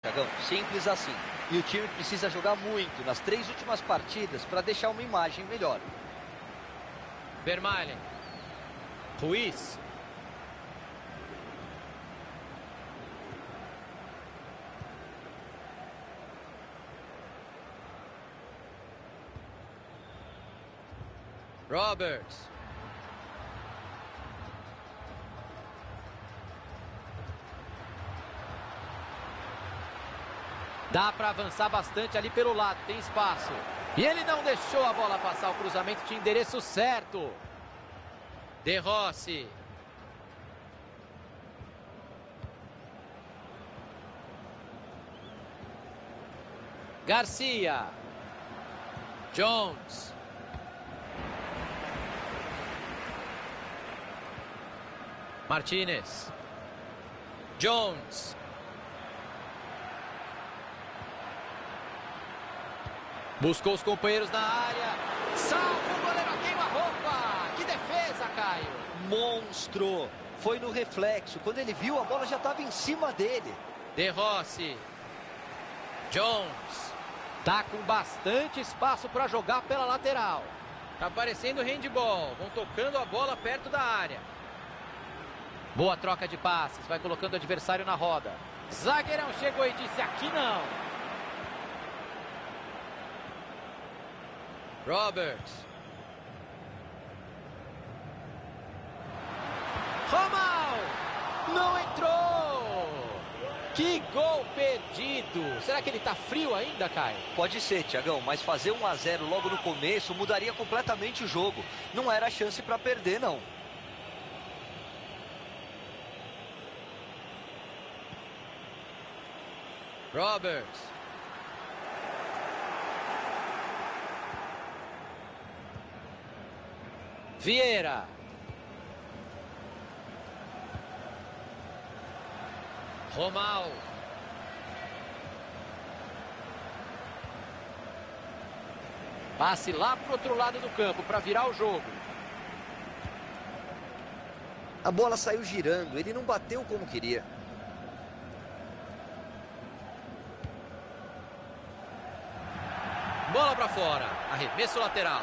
Thiagão, simples assim. E o time precisa jogar muito nas 3 últimas partidas para deixar uma imagem melhor. Vermaelen. Ruiz. Roberts. Dá para avançar bastante ali pelo lado, tem espaço. E ele não deixou a bola passar, o cruzamento tinha endereço certo. De Rossi. Garcia. Jones. Martinez. Jones. Buscou os companheiros na área. Salva o goleiro a queima-roupa. Que defesa, Caio. Monstro. Foi no reflexo. Quando ele viu, a bola já estava em cima dele. De Rossi. Jones. Tá com bastante espaço para jogar pela lateral. Tá parecendo handball. Vão tocando a bola perto da área. Boa troca de passes. Vai colocando o adversário na roda. Zagueirão chegou e disse: aqui não. Roberts. Romal! Não entrou! Que gol perdido! Será que ele tá frio ainda, Caio? Pode ser, Thiagão, mas fazer 1 a 0 logo no começo mudaria completamente o jogo. Não era chance para perder, não. Roberts. Vieira. Romal. Passe lá pro outro lado do campo para virar o jogo. A bola saiu girando, ele não bateu como queria. Bola para fora. Arremesso lateral.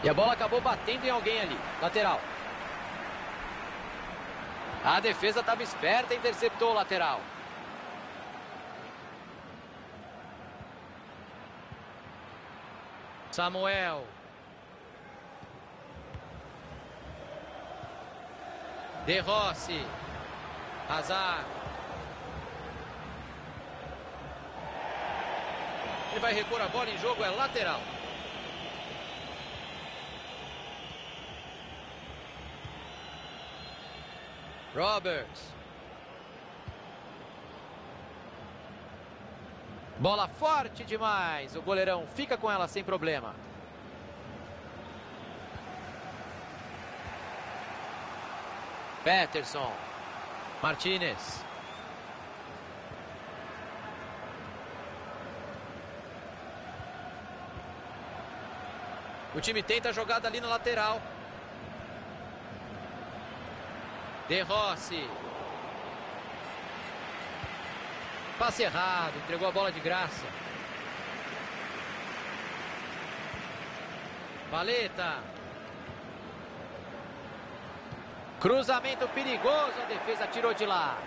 E a bola acabou batendo em alguém ali. Lateral. A defesa estava esperta e interceptou o lateral. Samuel. De Rossi. Hazard. Ele vai repor a bola em jogo, é lateral. Roberts. Bola forte demais. O goleirão fica com ela sem problema. Peterson. Martinez. O time tenta a jogada ali na lateral. De Rossi. Passe errado, entregou a bola de graça. Paleta. Cruzamento perigoso, a defesa tirou de lá.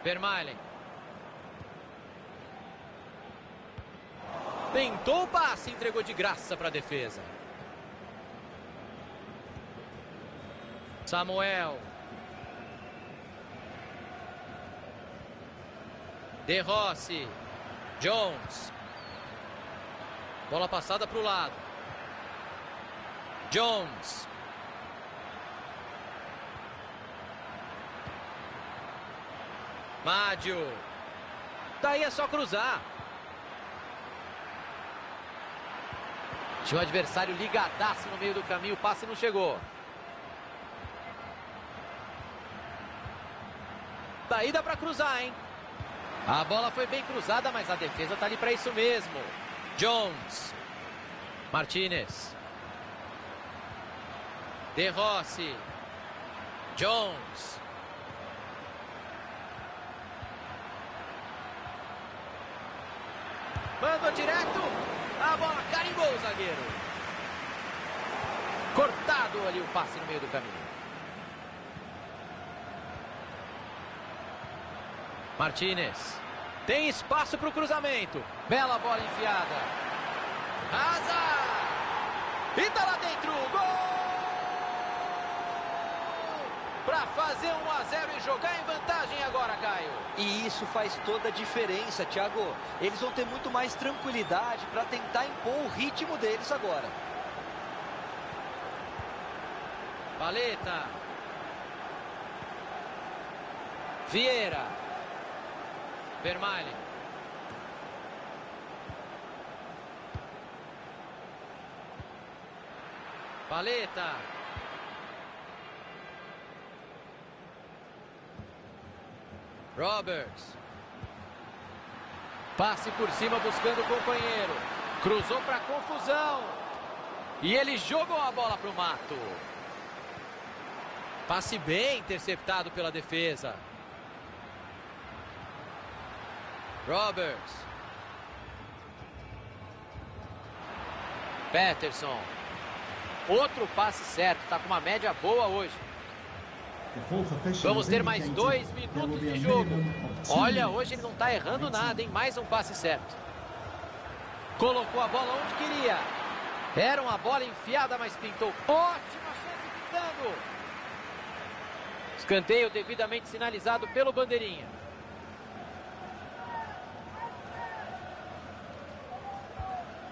Vermaelen. Tentou o passe, entregou de graça para a defesa. Samuel. De Rossi. Jones. Bola passada para o lado. Jones. Mádio. Daí é só cruzar. Tinha o adversário ligadaço no meio do caminho, o passe não chegou. Daí dá para cruzar, hein? A bola foi bem cruzada, mas a defesa tá ali para isso mesmo. Jones. Martinez. De Rossi. Jones. Mandou direto. A bola carimbou o zagueiro. Cortado ali o passe no meio do caminho. Martínez. Tem espaço para o cruzamento. Bela bola enfiada. Hazard. E tá lá dentro. Gol! Para fazer 1-0 e jogar em vantagem agora, Caio. E isso faz toda a diferença, Thiago. Eles vão ter muito mais tranquilidade para tentar impor o ritmo deles agora. Paleta. Vieira. Vermaelen. Paleta. Roberts. Passe por cima buscando o companheiro. Cruzou para confusão. E ele jogou a bola para o mato. Passe bem interceptado pela defesa. Roberts. Peterson. Outro passe certo. Está com uma média boa hoje. Vamos ter mais 2 minutos de jogo. Olha, hoje ele não está errando nada, hein? Mais um passe certo. Colocou a bola onde queria. Era uma bola enfiada, mas pintou. Ótima chance pintando. Escanteio devidamente sinalizado pelo bandeirinha.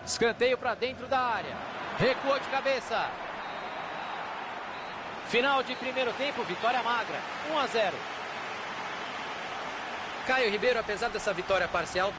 Escanteio para dentro da área. Recuou de cabeça. Final de primeiro tempo, vitória magra, 1-0. Caio Ribeiro, apesar dessa vitória parcial...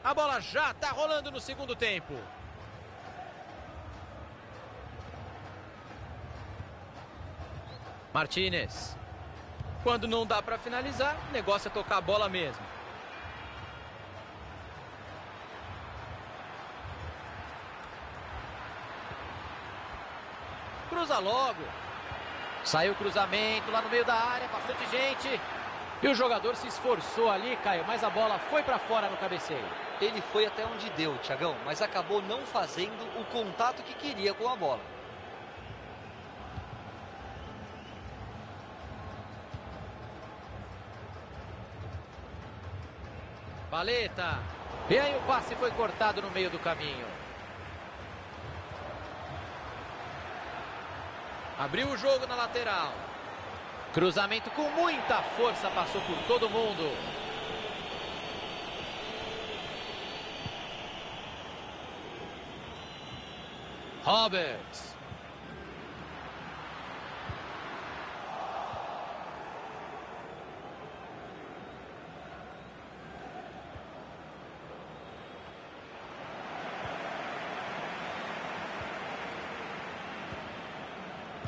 A bola já está rolando no segundo tempo. Martínez. Quando não dá para finalizar, o negócio é tocar a bola mesmo. Cruza logo. Saiu o cruzamento lá no meio da área, bastante gente. E o jogador se esforçou ali, Caio, mas a bola foi para fora no cabeceio. Ele foi até onde deu, Thiagão, mas acabou não fazendo o contato que queria com a bola. Paleta. E aí o passe foi cortado no meio do caminho. Abriu o jogo na lateral. Cruzamento com muita força, passou por todo mundo. Roberts.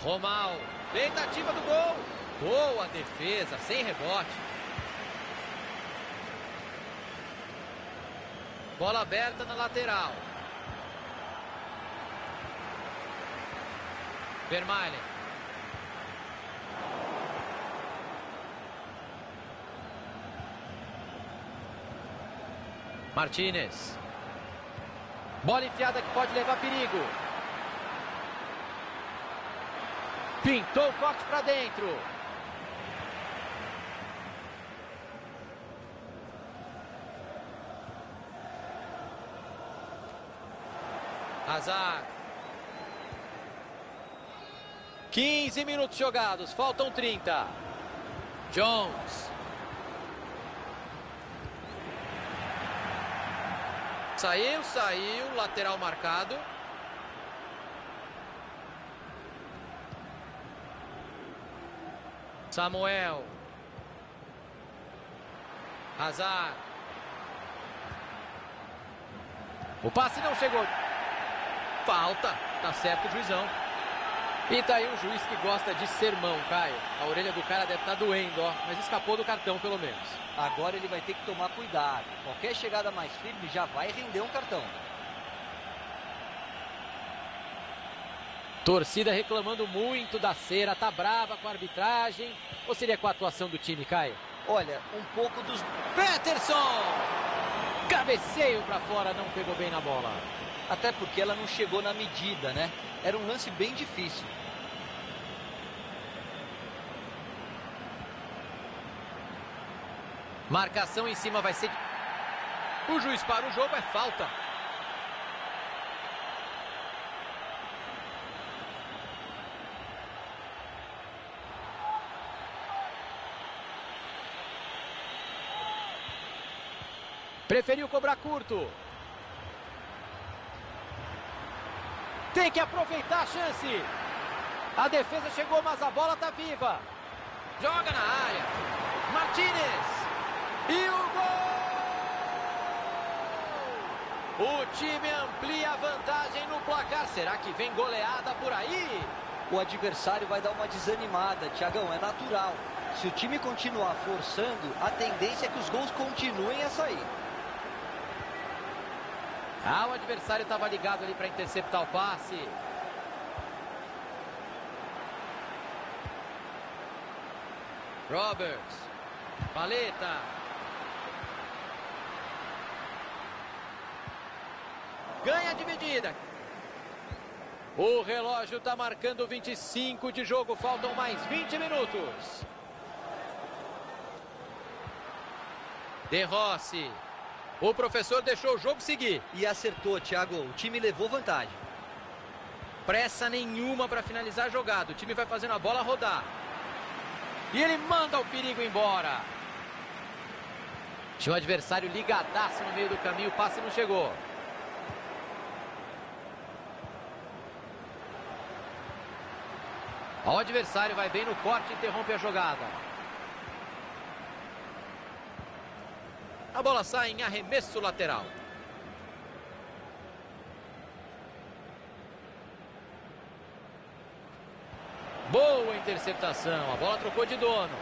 Romal. Tentativa do gol. Boa defesa, sem rebote. Bola aberta na lateral. Vermaelen. Martínez. Bola enfiada que pode levar perigo. Pintou o corte para dentro. Hazard. 15 minutos jogados, faltam 30. Jones. Saiu, lateral marcado. Samuel. Hazard. O passe não chegou. Falta. Tá certo o juizão. E tá aí um juiz que gosta de sermão, Caio. A orelha do cara deve estar doendo, ó. Mas escapou do cartão, pelo menos. Agora ele vai ter que tomar cuidado. Qualquer chegada mais firme já vai render um cartão. Torcida reclamando muito da cera. Tá brava com a arbitragem. Ou seria com a atuação do time, Caio? Olha, um pouco dos... Peterson! Cabeceio pra fora, não pegou bem na bola. Até porque ela não chegou na medida, né? Era um lance bem difícil. Marcação em cima vai ser... O juiz para o jogo, é falta. Preferiu cobrar curto. Tem que aproveitar a chance. A defesa chegou, mas a bola tá viva. Joga na área. Martínez. E o gol! O time amplia a vantagem no placar. Será que vem goleada por aí? O adversário vai dar uma desanimada, Thiagão, é natural. Se o time continuar forçando, a tendência é que os gols continuem a sair. Ah, o adversário estava ligado ali para interceptar o passe. Roberts. Paleta. Ganha a dividida. O relógio está marcando 25 de jogo. Faltam mais 20 minutos. De Rossi. O professor deixou o jogo seguir. E acertou, Thiago. O time levou vantagem. Pressa nenhuma para finalizar a jogada. O time vai fazendo a bola rodar. E ele manda o perigo embora. Tinha o adversário ligadaço no meio do caminho. O passe não chegou. O adversário vai bem no corte e interrompe a jogada. A bola sai em arremesso lateral. Boa interceptação. A bola trocou de dono.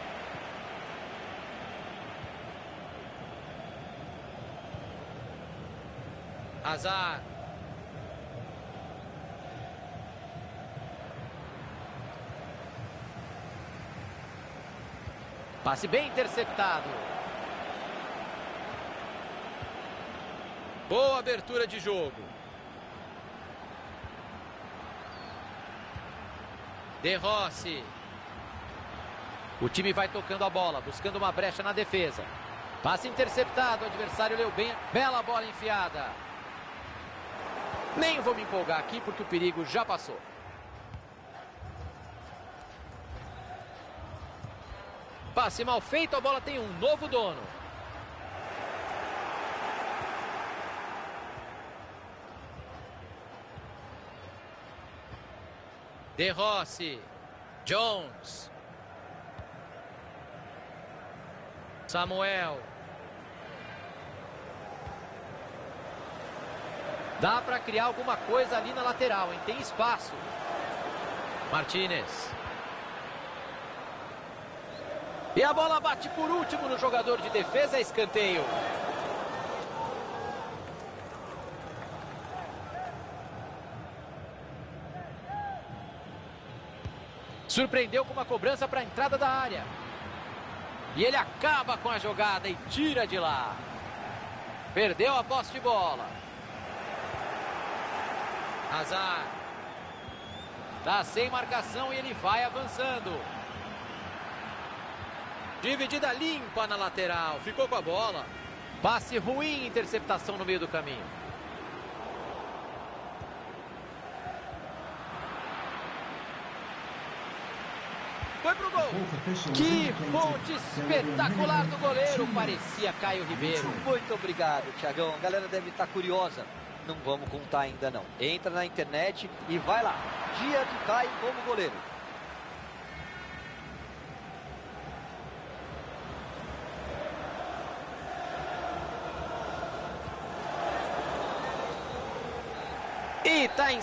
Hazard. Passe bem interceptado. Boa abertura de jogo. De Rossi. O time vai tocando a bola, buscando uma brecha na defesa. Passe interceptado, o adversário leu bem. Bela bola enfiada. Nem vou me empolgar aqui porque o perigo já passou. Passe mal feito, a bola tem um novo dono. De Rossi. Jones. Samuel. Dá para criar alguma coisa ali na lateral, hein? Tem espaço. Martínez. E a bola bate por último no jogador de defesa, é escanteio. Surpreendeu com uma cobrança para a entrada da área. E ele acaba com a jogada e tira de lá. Perdeu a posse de bola. Hazard. Tá sem marcação e ele vai avançando. Dividida limpa na lateral. Ficou com a bola. Passe ruim, interceptação no meio do caminho. Foi pro gol. Que ponte espetacular do goleiro. Parecia Caio Ribeiro. Muito obrigado, Thiagão. A galera deve estar curiosa. Não vamos contar ainda não. Entra na internet e vai lá. Dia do Caio como goleiro. E tá em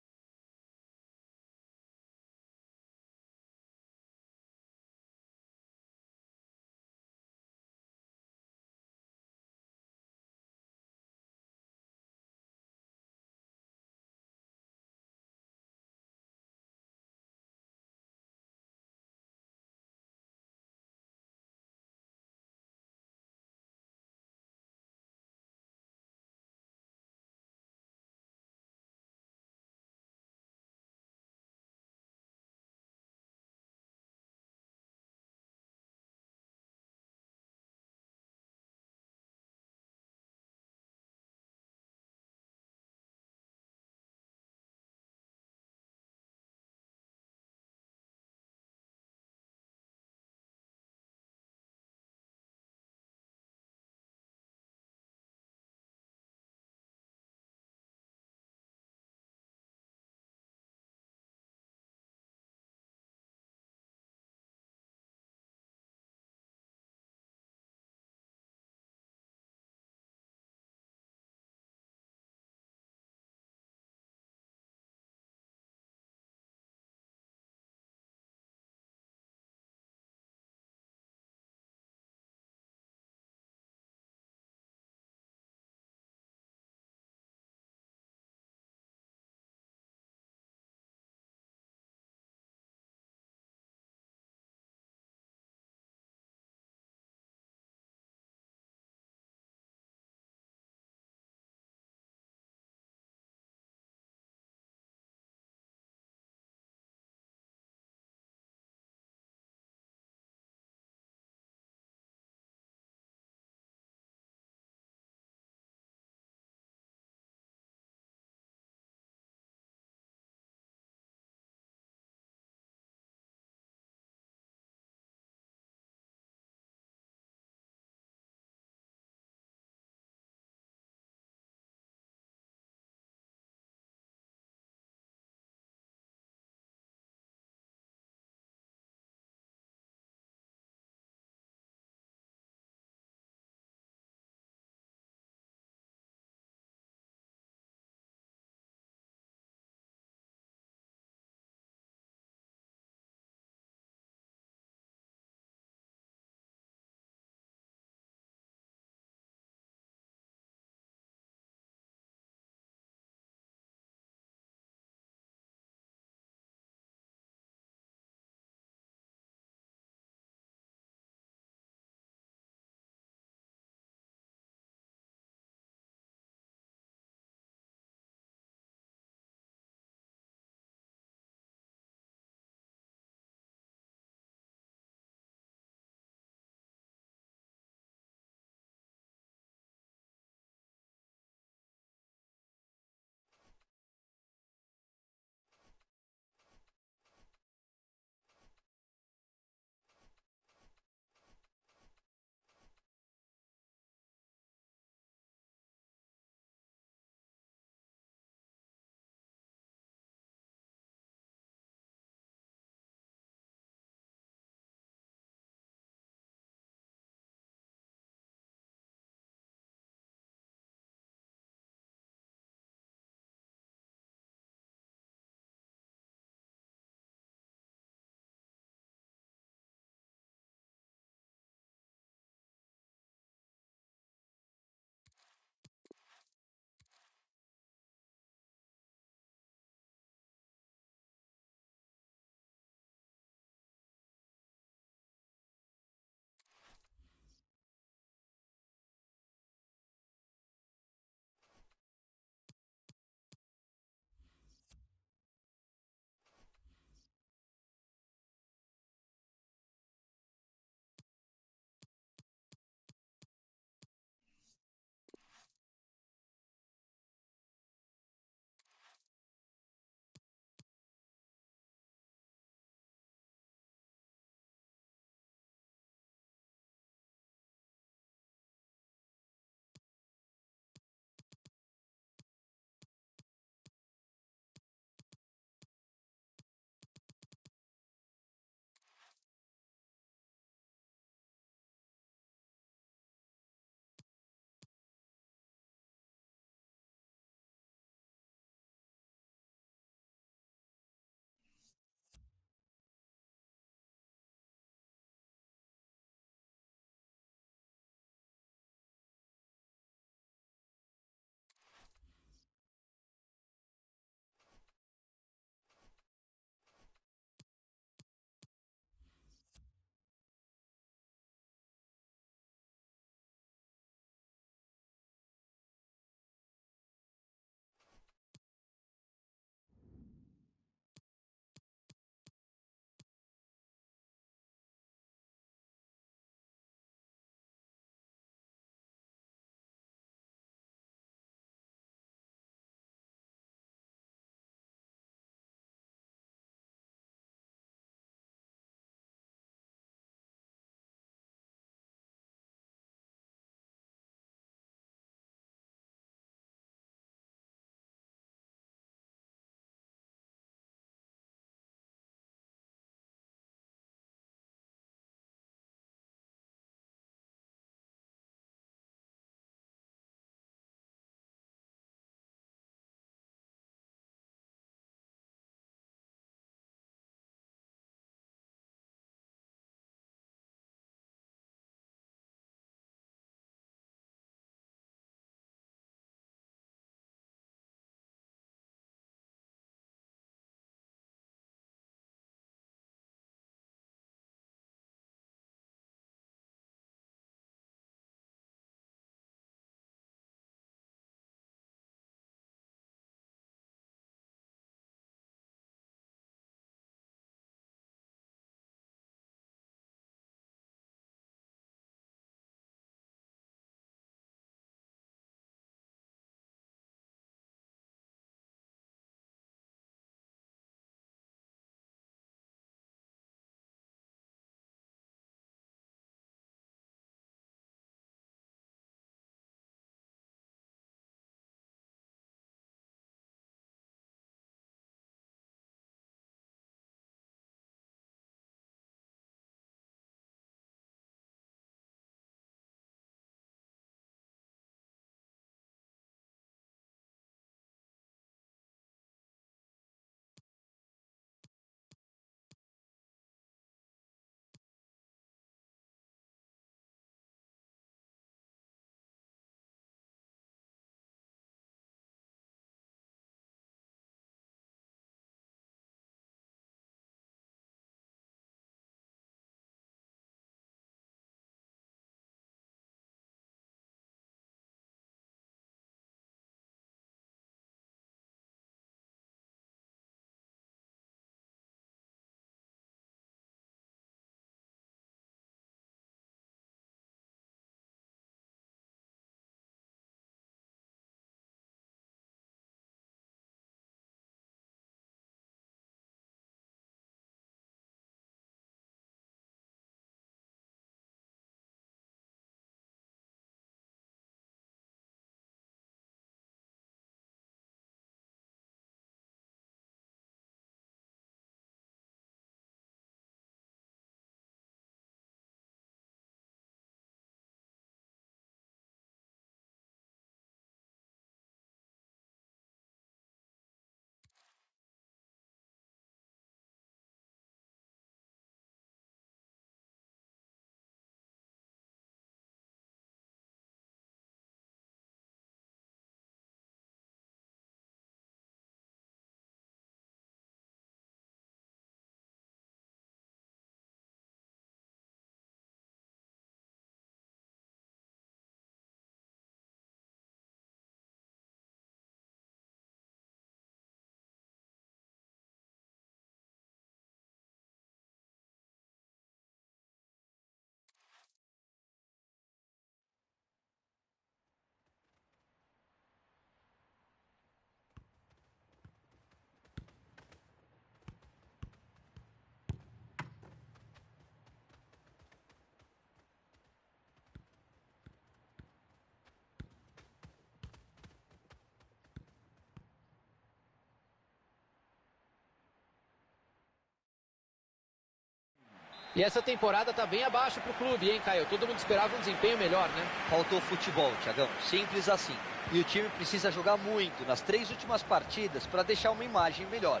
E essa temporada tá bem abaixo pro clube, hein, Caio? Todo mundo esperava um desempenho melhor, né? Faltou futebol, Thiagão. Simples assim. E o time precisa jogar muito nas 3 últimas partidas para deixar uma imagem melhor.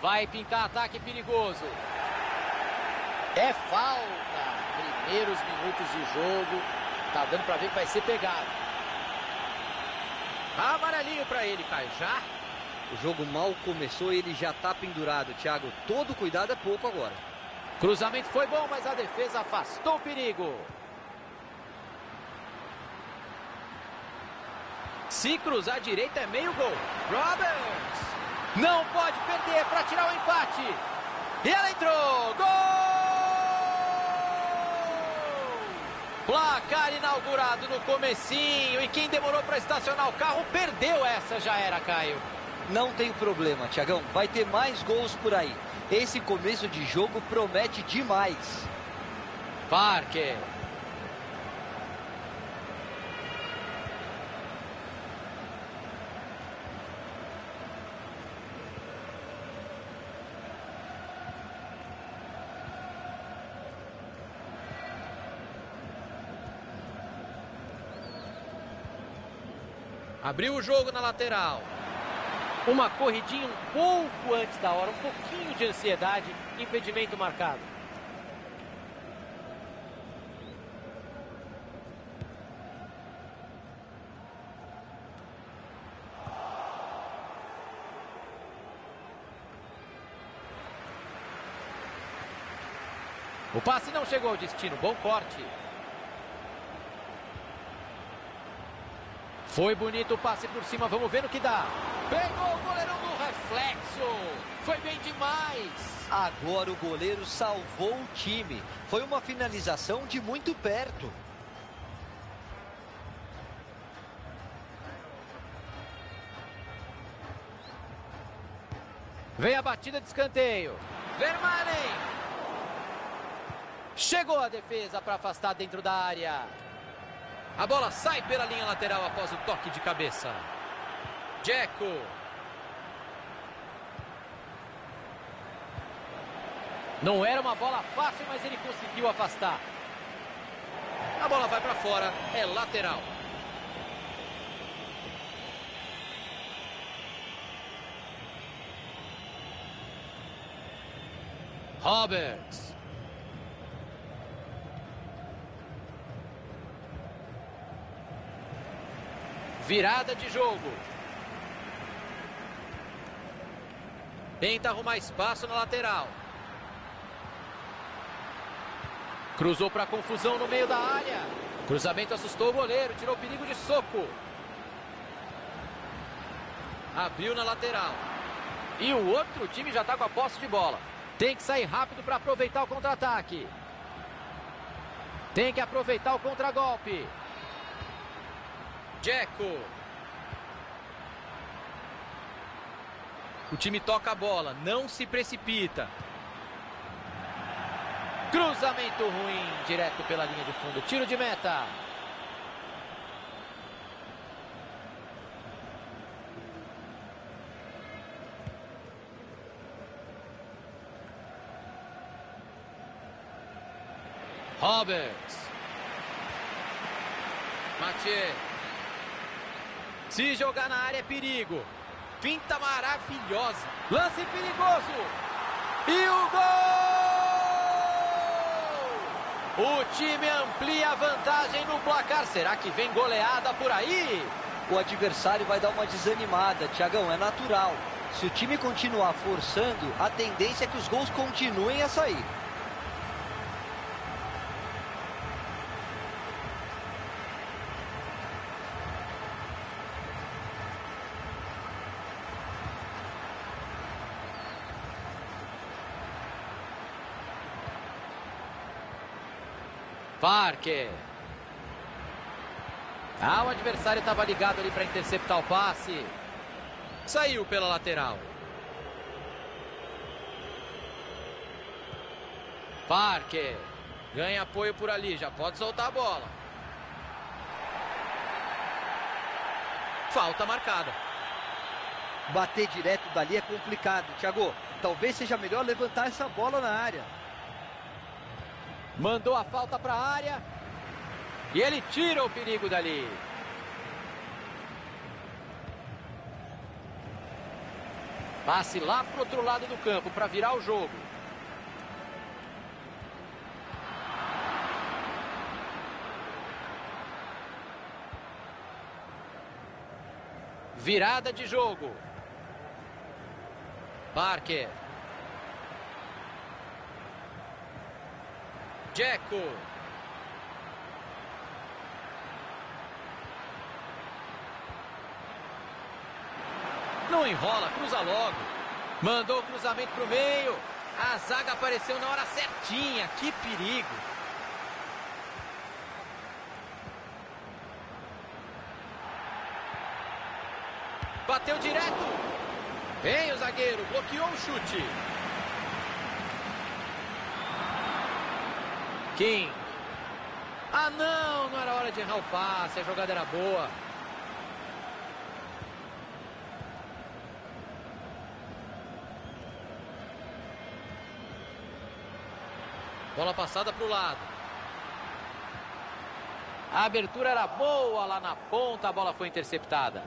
Vai pintar ataque perigoso. É falta. Primeiros minutos de jogo. Tá dando pra ver que vai ser pegado. Amarelinho pra ele, Caio. Já? O jogo mal começou e ele já tá pendurado, Thiago. Todo cuidado é pouco agora. Cruzamento foi bom, mas a defesa afastou o perigo. Se cruzar à direita é meio gol. Roberts não pode perder para tirar o empate. E ela entrou. Gol! Placar inaugurado no comecinho. E quem demorou para estacionar o carro perdeu essa, já era, Caio. Não tem problema, Thiagão. Vai ter mais gols por aí. Esse começo de jogo promete demais. Parker. Abriu o jogo na lateral. Uma corridinha um pouco antes da hora, um pouquinho de ansiedade, impedimento marcado. O passe não chegou ao destino, bom corte. Foi bonito o passe por cima, vamos ver no que dá. Pegou o goleirão no reflexo. Foi bem demais. Agora o goleiro salvou o time. Foi uma finalização de muito perto. Vem a batida de escanteio. Vermaelen. Chegou a defesa para afastar dentro da área. A bola sai pela linha lateral após o toque de cabeça. Dzeko. Não era uma bola fácil, mas ele conseguiu afastar. A bola vai para fora, é lateral. Roberts. Virada de jogo. Tenta arrumar espaço na lateral. Cruzou para confusão no meio da área. Cruzamento assustou o goleiro, tirou o perigo de soco. Abriu na lateral. E o outro time já está com a posse de bola. Tem que sair rápido para aproveitar o contra-ataque. Tem que aproveitar o contragolpe. Dzeko. O time toca a bola, não se precipita. Cruzamento ruim, direto pela linha de fundo. Tiro de meta. Roberts. Mathieu. Se jogar na área é perigo. Finta maravilhosa. Lance perigoso. E o gol! O time amplia a vantagem no placar. Será que vem goleada por aí? O adversário vai dar uma desanimada, Thiagão, é natural. Se o time continuar forçando, a tendência é que os gols continuem a sair. Parker. O adversário estava ligado ali para interceptar o passe. Saiu pela lateral. Parker. Ganha apoio por ali, já pode soltar a bola. Falta marcada. Bater direto dali é complicado, Thiago. Talvez seja melhor levantar essa bola na área. Mandou a falta para a área. E ele tira o perigo dali. Passe lá para o outro lado do campo para virar o jogo. Virada de jogo. Parker. Dzeko. Não enrola, cruza logo. Mandou o cruzamento para o meio. A zaga apareceu na hora certinha. Que perigo. Bateu direto. Vem o zagueiro, bloqueou o chute. Kim. Ah, não era hora de errar o passe, a jogada era boa. Bola passada para o lado. A abertura era boa lá na ponta, a bola foi interceptada.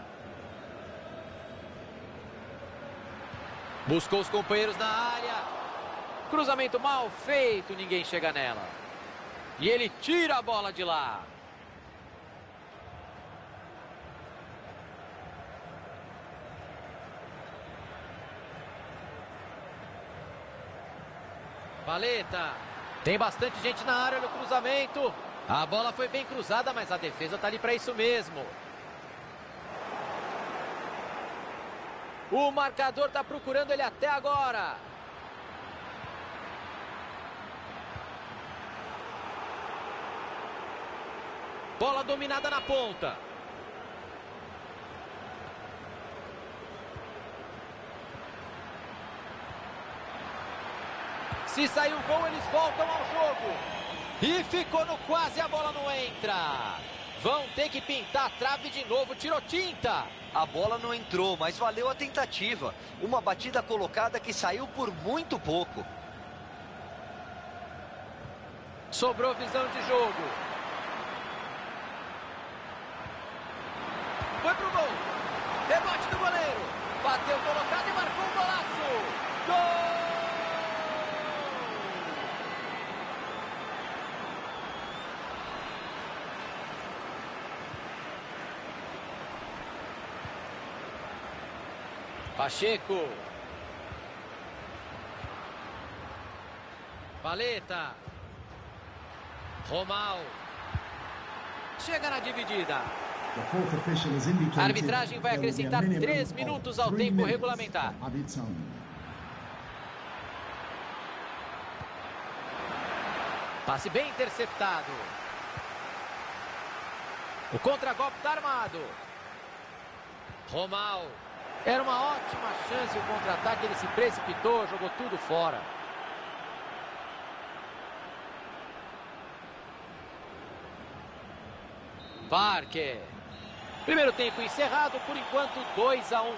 Buscou os companheiros na área. Cruzamento mal feito, ninguém chega nela. E ele tira a bola de lá. Valeta. Tem bastante gente na área no cruzamento. A bola foi bem cruzada, mas a defesa está ali para isso mesmo. O marcador está procurando ele até agora. Bola dominada na ponta. Se sair o gol, eles voltam ao jogo. E ficou no quase, a bola não entra. Vão ter que pintar a trave de novo, tirou tinta. A bola não entrou, mas valeu a tentativa. Uma batida colocada que saiu por muito pouco. Sobrou visão de jogo. Foi pro gol. Rebote do goleiro. Bateu colocado e marcou um golaço. Gol! Pacheco. Valeta. Romal. Chega na dividida. A arbitragem vai acrescentar 3 minutos ao tempo regulamentar. Passe bem interceptado. O contragolpe está armado. Romal. Era uma ótima chance o contra-ataque, ele se precipitou, jogou tudo fora. Parker. Primeiro tempo encerrado, por enquanto 2-1.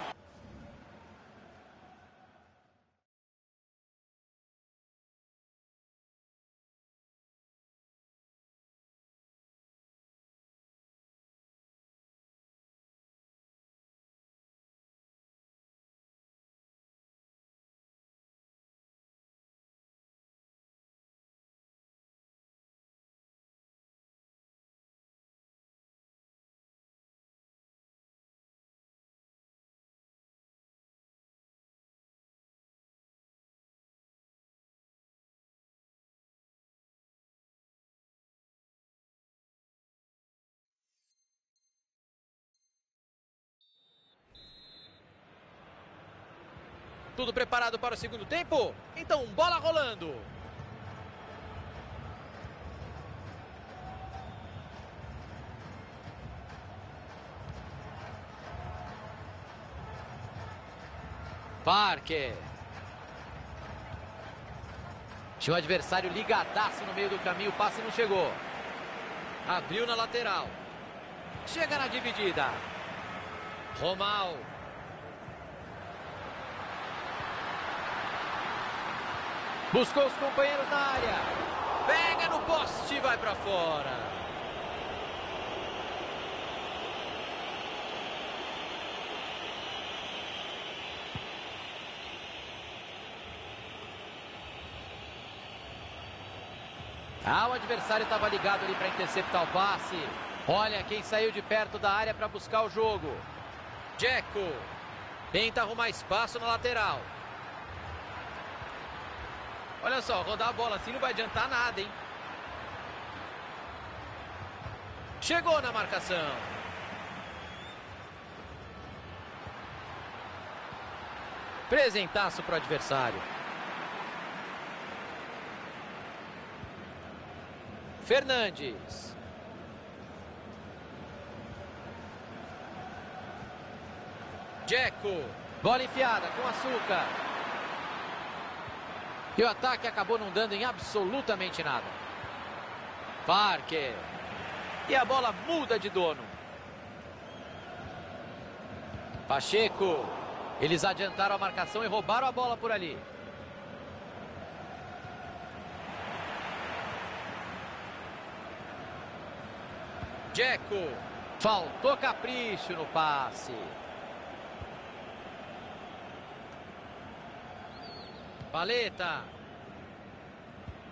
Tudo preparado para o segundo tempo? Então, bola rolando. Parker. Tinha o adversário ligadaço no meio do caminho, o passe não chegou. Abriu na lateral. Chega na dividida. Romal. Buscou os companheiros na área. Pega no poste e vai para fora. O adversário estava ligado ali para interceptar o passe. Olha quem saiu de perto da área para buscar o jogo. Dzeko tenta arrumar espaço na lateral. Olha só, rodar a bola assim não vai adiantar nada, hein? Chegou na marcação. Presentaço para o adversário. Fernandes. Dzeko. Bola enfiada com açúcar. E o ataque acabou não dando em absolutamente nada. Parker. E a bola muda de dono. Pacheco. Eles adiantaram a marcação e roubaram a bola por ali. Dzeko. Faltou capricho no passe. Paleta.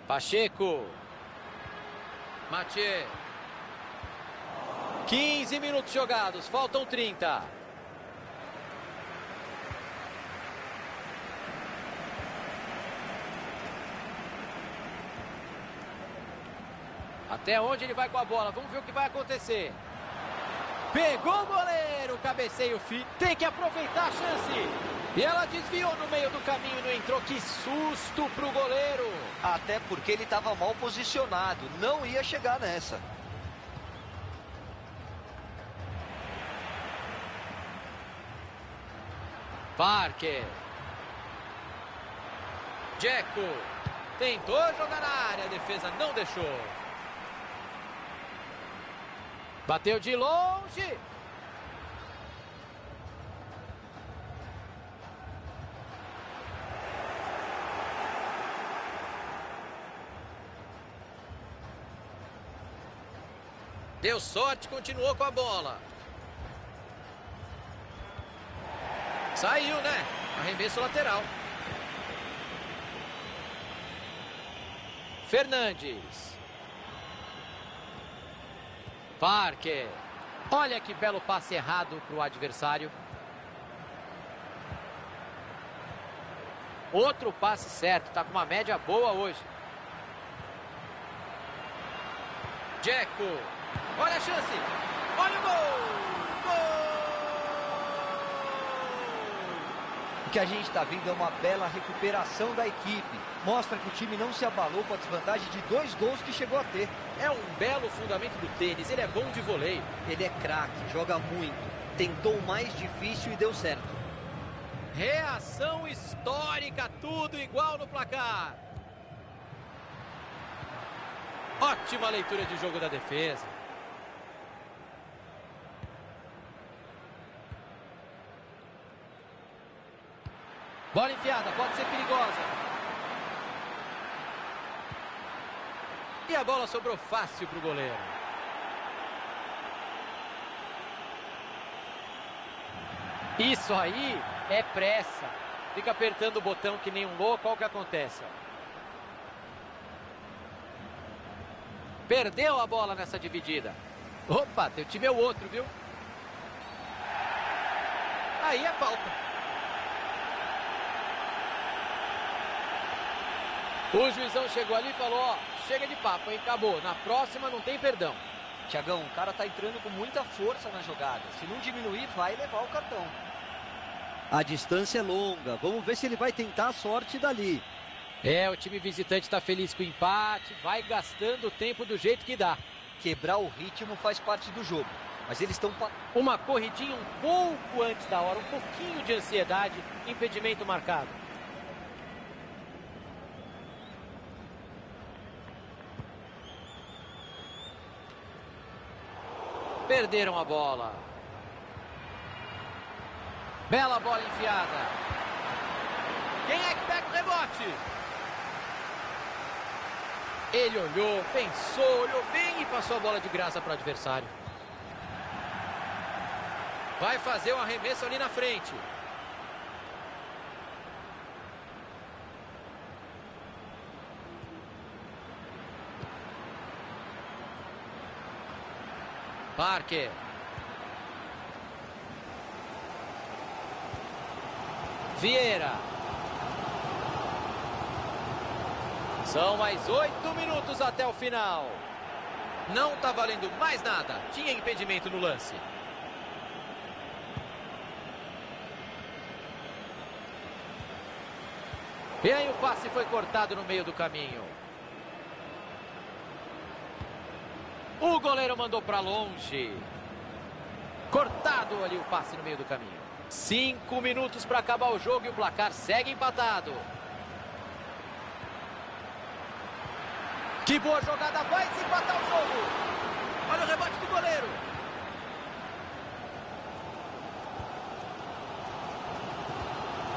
Pacheco. Mathieu. 15 minutos jogados, faltam 30. Até onde ele vai com a bola? Vamos ver o que vai acontecer. Pegou o goleiro, cabeceio fim. Tem que aproveitar a chance. E ela desviou no meio do caminho e não entrou. Que susto pro goleiro. Até porque ele estava mal posicionado. Não ia chegar nessa. Parker. Dzeko. Tentou jogar na área. A defesa não deixou. Bateu de longe. Deu sorte, continuou com a bola. Saiu, né? Arremesso lateral. Fernandes. Parker. Olha que belo passe errado para o adversário. Outro passe certo. Está com uma média boa hoje. Dzeko. Olha a chance. Olha o gol. Gol! O que a gente está vendo é uma bela recuperação da equipe. Mostra que o time não se abalou com a desvantagem de 2 gols que chegou a ter. É um belo fundamento do tênis. Ele é bom de voleio. Ele é craque, joga muito. Tentou o mais difícil e deu certo. Reação histórica, tudo igual no placar. Ótima leitura de jogo da defesa. Bola enfiada, pode ser perigosa. E a bola sobrou fácil para o goleiro. Isso aí é pressa. Fica apertando o botão que nem um louco, olha o que acontece. Perdeu a bola nessa dividida. Opa, teu time é o outro, viu? Aí é falta. O juizão chegou ali e falou, ó, chega de papo, hein? Acabou. Na próxima não tem perdão. Tiagão, o cara tá entrando com muita força na jogada. Se não diminuir, vai levar o cartão. A distância é longa. Vamos ver se ele vai tentar a sorte dali. O time visitante tá feliz com o empate. Vai gastando o tempo do jeito que dá. Quebrar o ritmo faz parte do jogo. Mas eles estão... Uma corridinha um pouco antes da hora. Um pouquinho de ansiedade. Impedimento marcado. Perderam a bola. Bela bola enfiada. Quem é que pega o rebote? Ele olhou, pensou, olhou bem e passou a bola de graça para o adversário. Vai fazer um arremesso ali na frente. Parker. Vieira. São mais 8 minutos até o final. Não está valendo mais nada. Tinha impedimento no lance. E aí o passe foi cortado no meio do caminho. O goleiro mandou para longe. Cortado ali o passe no meio do caminho. 5 minutos para acabar o jogo e o placar segue empatado. Que boa jogada, vai desempatar o jogo. Olha o rebote do goleiro.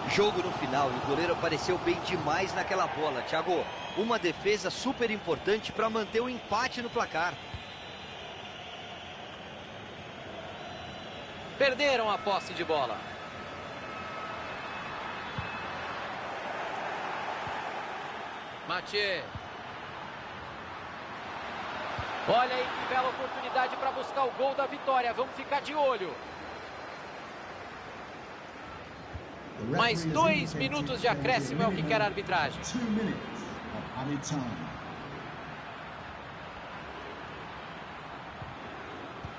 Jogo no final e o goleiro apareceu bem demais naquela bola, Thiago. Uma defesa super importante para manter o empate no placar. Perderam a posse de bola. Mathieu. Olha aí que bela oportunidade para buscar o gol da vitória. Vamos ficar de olho. Mais 2 minutos de acréscimo é o que quer a arbitragem.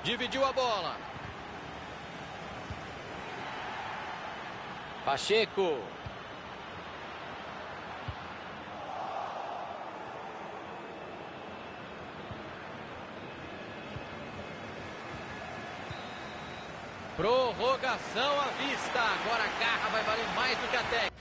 Dividiu a bola. Pacheco. Prorrogação à vista. Agora a garra vai valer mais do que a técnica.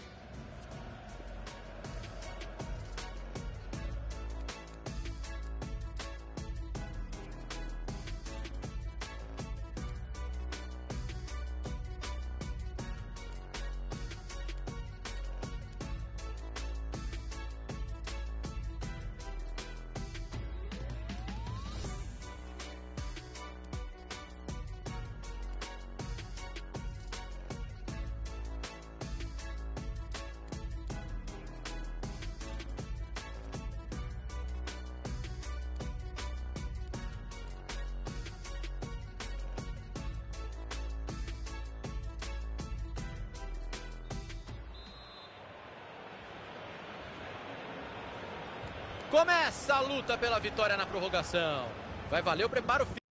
Começa a luta pela vitória na prorrogação. Vai valer o preparo físico.